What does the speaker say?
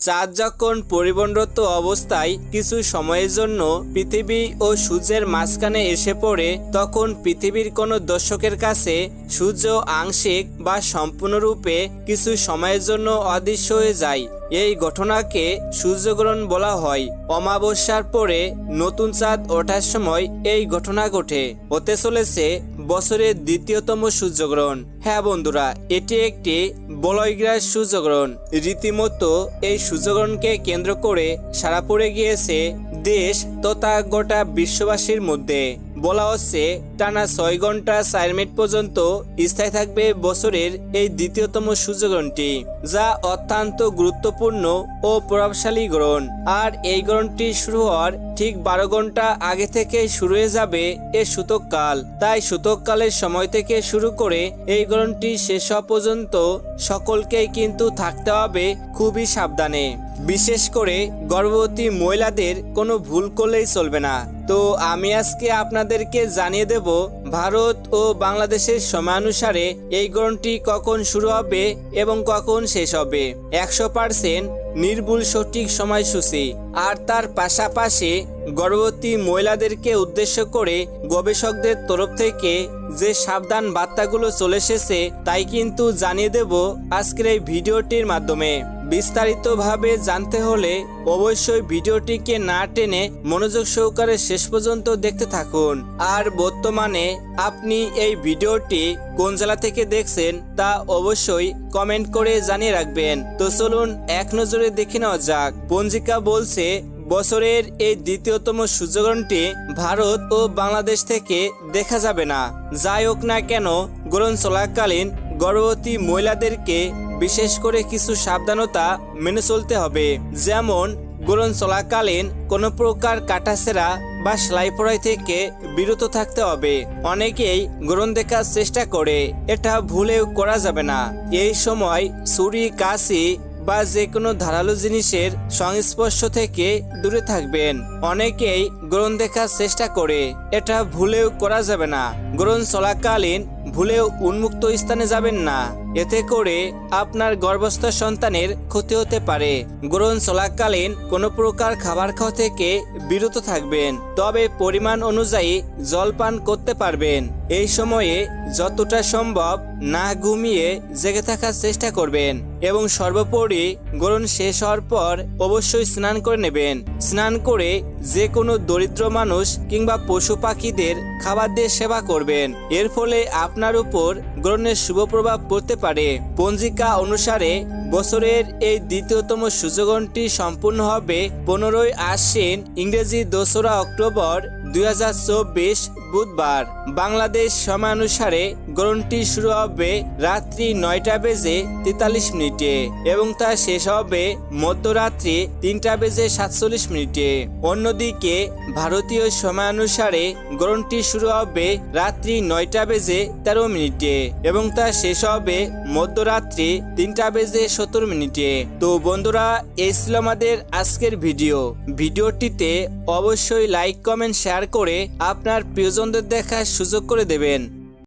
চাঁদ যখন পরিবর্তনরত অবস্থায় কিছু সময়ের জন্য পৃথিবী ও সূর্যের মাঝখানে এসে পড়ে, তখন পৃথিবীর কোনো দর্শকের কাছে সূর্য আংশিক বা সম্পূর্ণরূপে কিছু সময়ের জন্য অদৃশ্য হয়ে যায়। এই ঘটনাকে সূর্যগ্রহণ বলা হয়। অমাবস্যার পরে নতুন চাঁদ ওঠার সময় এই ঘটনা ঘটে। হতে চলেছে বছরের দ্বিতীয়তম সূর্যগ্রহণ। হ্যাঁ বন্ধুরা, এটি একটি বলয়গ্রাস সূর্যগ্রহণ। রীতিমতো এই সূর্যগ্রহণকে কেন্দ্র করে সাড়া পড়ে গিয়েছে দেশ তথা গোটা বিশ্ববাসীর মধ্যে। বলা হচ্ছে টানা 6 ঘন্টা 4 মিনিট পর্যন্ত স্থায়ী থাকবে বছরের এই দ্বিতীয়তম সূর্যগ্রহণটি, যা অত্যন্ত গুরুত্বপূর্ণ ও প্রভাবশালী গ্রহণ। আর এই গ্রহণটি শুরু হওয়ার ঠিক 12 ঘন্টা আগে থেকে শুরু হয়ে যাবে এর সূতককাল। তাই সূতককালের সময় থেকে শুরু করে এই গ্রহণটি শেষ হওয়া পর্যন্ত সকলকেই কিন্তু থাকতে হবে খুবই সাবধানে। বিশেষ করে গর্ভবতী মহিলাদের কোনো ভুল করলেই চলবে না। তো আমি আজকে আপনাদেরকে জানিয়ে দেব ভারত ও বাংলাদেশের সময়ানুসারে এই গ্রহণটি কখন শুরু হবে এবং কখন শেষ হবে। 100% নির্ভুল সঠিক সময়সূচি। আর তার পাশাপাশি গর্ভবতী মহিলাদেরকে উদ্দেশ্য করে গবেষকদের তরফ থেকে যে সাবধান বার্তাগুলো চলে এসেছে তাই কিন্তু জানিয়ে দেব আজকের এই ভিডিওটির মাধ্যমে। বিস্তারিতভাবে জানতে হলে অবশ্যই ভিডিওটিকে না টেনে মনোযোগ সহকারে শেষ পর্যন্ত দেখতে থাকুন। আর বর্তমানে আপনি এই ভিডিওটি কোন জেলা থেকে দেখছেন তা অবশ্যই কমেন্ট করে জানিয়ে রাখবেন। তো চলুন এক নজরে দেখে নেওয়া যাক। পঞ্জিকা বলছে বছরের এই দ্বিতীয়তম সূর্যগ্রহণটি ভারত ও বাংলাদেশ থেকে দেখা যাবে না। যাই হোক না কেন, গ্রহণ চলাকালীন গর্ভবতী মহিলাদেরকে বিশেষ করে কিছু সাবধানতা মেনে চলতে হবে। যেমন গ্রহণ চলাকালীন কোনো প্রকার কাটাছেঁড়া বা সেলাই পড়াই থেকে বিরত থাকতে হবে। অনেকেই গ্রহণ দেখার চেষ্টা করে, এটা ভুলেও করা যাবে না। এই সময় ছুরি, কাঁচি বা যে কোনো ধারালো জিনিসের সংস্পর্শ থেকে দূরে থাকবেন। অনেকেই গ্রহণ দেখার চেষ্টা করে, এটা ভুলেও করা যাবে না। গ্রহণ চলাকালীন ভুলেও উন্মুক্ত স্থানে যাবেন না, এতে করে আপনার গর্ভস্থ সন্তানের ক্ষতি হতে পারে। গ্রহণ চলাকালীন কোনো প্রকার খাবার খাওয়া থেকে বিরত থাকবেন, তবে পরিমাণ অনুযায়ী জল পান করতে পারবেন। এই সময়ে যতটা সম্ভব না ঘুমিয়ে জেগে থাকার চেষ্টা করবেন এবং সর্বোপরি গ্রহণ শেষ হওয়ার পর অবশ্যই স্নান করে নেবেন। স্নান করে যে কোনো দরিদ্র মানুষ কিংবা পশু পাখিদের খাবার দিয়ে সেবা করবেন। এর ফলে আপনার উপর গ্রহণের শুভ প্রভাব পড়তে পারে। পঞ্জিকা অনুসারে বছরের এই দ্বিতীয়তম সূর্যগ্রহণটি সম্পূর্ণ হবে 15ই আশ্বিন, ইংরেজি 2রা অক্টোবর 2024 বুধবার। বাংলাদেশ সময়ানুসারে গ্রহণটি শুরু হবে রাত্রি 9টা বেজে 43 মিনিটে এবং তা শেষ হবে মধ্যরাত্রি 3টা বেজে 47 মিনিটে। অন্যদিকে ভারতীয় সময়ানুসারে গ্রহণটি শুরু হবে রাত্রি 9টা বেজে 13 মিনিটে এবং তা শেষ হবে মধ্যরাত্রি 3টা বেজে 17 মিনিটে। তো বন্ধুরা, এই ছিল আমাদের আজকের ভিডিওটিতে অবশ্যই লাইক, কমেন্ট, শেয়ার করে আপনার প্রিয়জনদের দেখার সুযোগ করে দেবেন।